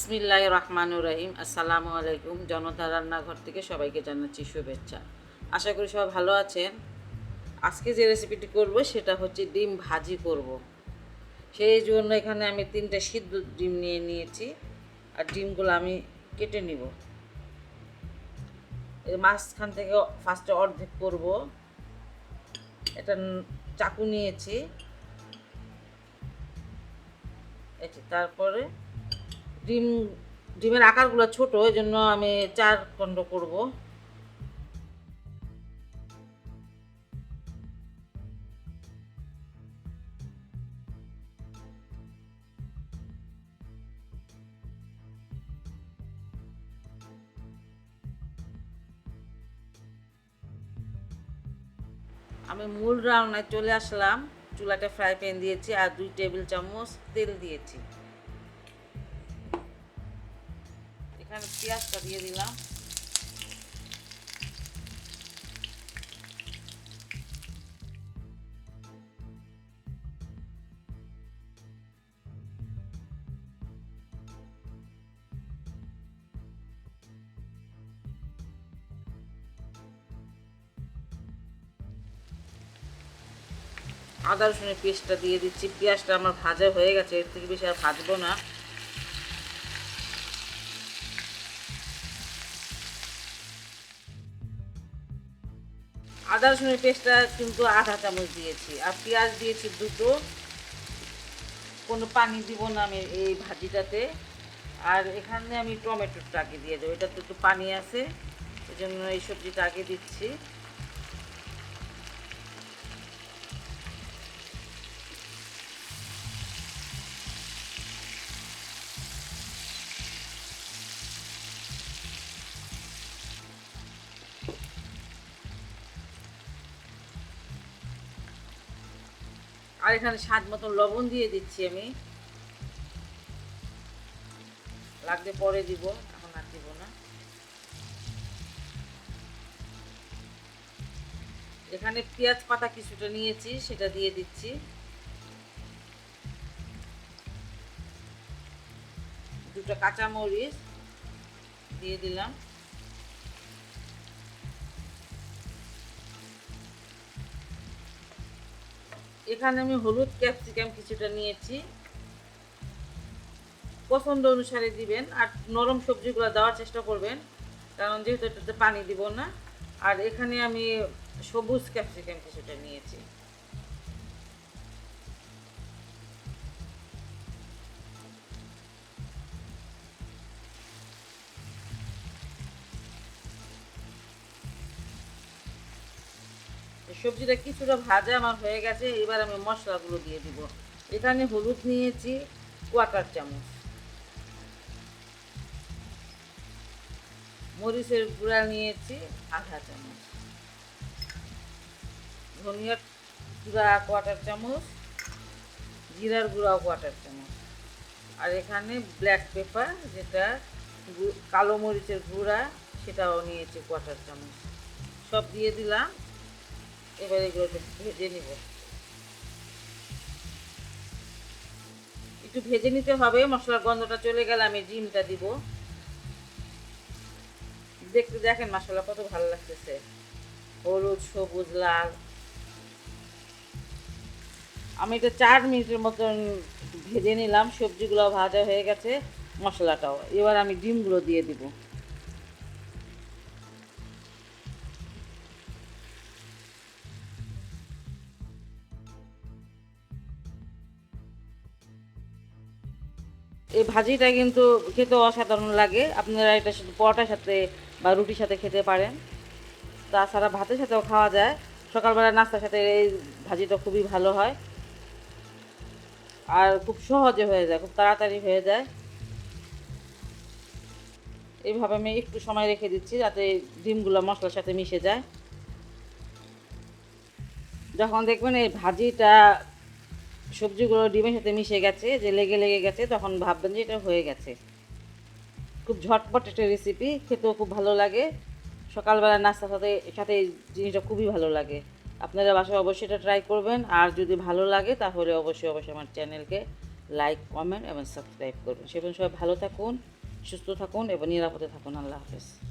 বিসমিল্লাহির রহমানির রহিম। আসসালামু আলাইকুম। জনতা রান্নাঘর থেকে সবাইকে জানাচ্ছি শুভেচ্ছা। আশা করি সবাই ভালো আছেন। আজকে যে রেসিপিটি করব সেটা হচ্ছে ডিম ভাজি করব। সেই জন্য এখানে আমি 3টে সিদ্ধ ডিম নিয়ে নিয়েছি, আর ডিমগুলো আমি কেটে নিব। এই মাঝখান থেকে ফার্স্টে অর্ধেক করব। এটা চাকু নিয়েছি, তারপরে ডিম ডিমের আকারগুলো ছোট, এই জন্য আমি 4 খণ্ড করব। আমি মূল রান্নায় চলে আসলাম। চুলাটা ফ্রাই প্যান দিয়েছি আর 2 টেবিল চামচ তেল দিয়েছি। এখানে পেঁয়াজটা দিয়ে দিলাম। আদা রসুনের পেস্টটা দিয়ে দিচ্ছি। পেঁয়াজটা আমার ভাজা হয়ে গেছে, এর থেকে বেশি আর ভাজবো না। আদা রসুনের পেস্টটা কিন্তু আধা চামচ দিয়েছি, আর পেঁয়াজ দিয়েছি 2টো। কোনো পানি দিব না আমি এই ভাজিটাতে। আর এখানে আমি টমেটোটা আগে দিয়ে দেবো, এটাতে একটু পানি আছে, এই জন্য এই সবজিটা আগে দিচ্ছি। আর এখানে স্বাদ মতো লবণ দিয়ে দিচ্ছি আমি, লাগলে পরে দিব, এখন আর দিব না। এখানে পেঁয়াজ পাতা কিছুটা নিয়েছি, সেটা দিয়ে দিচ্ছি। 2টা কাঁচামরিচ দিয়ে দিলাম। এখানে আমি হলুদ ক্যাপসিকাম কিছুটা নিয়েছি, পছন্দ অনুসারে দিবেন। আর নরম সবজিগুলো দেওয়ার চেষ্টা করবেন, কারণ যেহেতু এটাতে পানি দিব না। আর এখানে আমি সবুজ ক্যাপসিকাম কিছুটা নিয়েছি। সবজিটা কিছুটা ভাজা আমার হয়ে গেছে, এবার আমি মশলাগুলো দিয়ে দিব। এখানে হলুদ নিয়েছি 1/4 চামচ, মরিচের গুঁড়া নিয়েছি আধা চামচ, ধনিয়ার গুঁড়া 1/4 চামচ, জিরার গুঁড়াও 1/4 চামচ। আর এখানে ব্ল্যাক পেপার, যেটা কালো মরিচের গুঁড়া, সেটাও নিয়েছি 1/4 চামচ। সব দিয়ে দিলাম। এবার এগুলো ভেজে নিব। একটু ভেজে নিতে হবে, মশলার গন্ধটা চলে গেলে আমি ডিমটা দিব। দেখতে দেখেন মশলা কত ভালো লাগতেছে, হলুদ, সবুজ, লাল। আমি এটা 4 মিনিটের মতন ভেজে নিলাম। সবজিগুলো ভাজা হয়ে গেছে, মশলাটাও। এবার আমি ডিমগুলো দিয়ে দিব। এই ভাজিটা কিন্তু খেতে অসাধারণ লাগে। আপনারা এটা শুধু পরোটার সাথে বা রুটির সাথে খেতে পারেন, তাছাড়া ভাতের সাথেও খাওয়া যায়। সকালবেলা নাস্তার সাথে এই ভাজিটা খুবই ভালো হয়, আর খুব সহজে হয়ে যায়, খুব তাড়াতাড়ি হয়ে যায়। এইভাবে আমি একটু সময় রেখে দিচ্ছি যাতে ডিমগুলো মশলার সাথে মিশে যায়। যখন দেখবেন এই ভাজিটা সবজিগুলো ডিমের সাথে মিশে গেছে, যে লেগে লেগে গেছে, তখন ভাববেন যে এটা হয়ে গেছে। খুব ঝটপট একটা রেসিপি, খেতেও খুব ভালো লাগে। সকালবেলা নাস্তার সাথে সাথে এই জিনিসটা খুবই ভালো লাগে। আপনারা বাসায় অবশ্যই এটা ট্রাই করবেন। আর যদি ভালো লাগে তাহলে অবশ্যই অবশ্যই আমার চ্যানেলকে লাইক, কমেন্ট এবং সাবস্ক্রাইব করবেন। সে সবাই ভালো থাকুন, সুস্থ থাকুন এবং নিরাপদে থাকুন। আল্লাহ হাফেজ।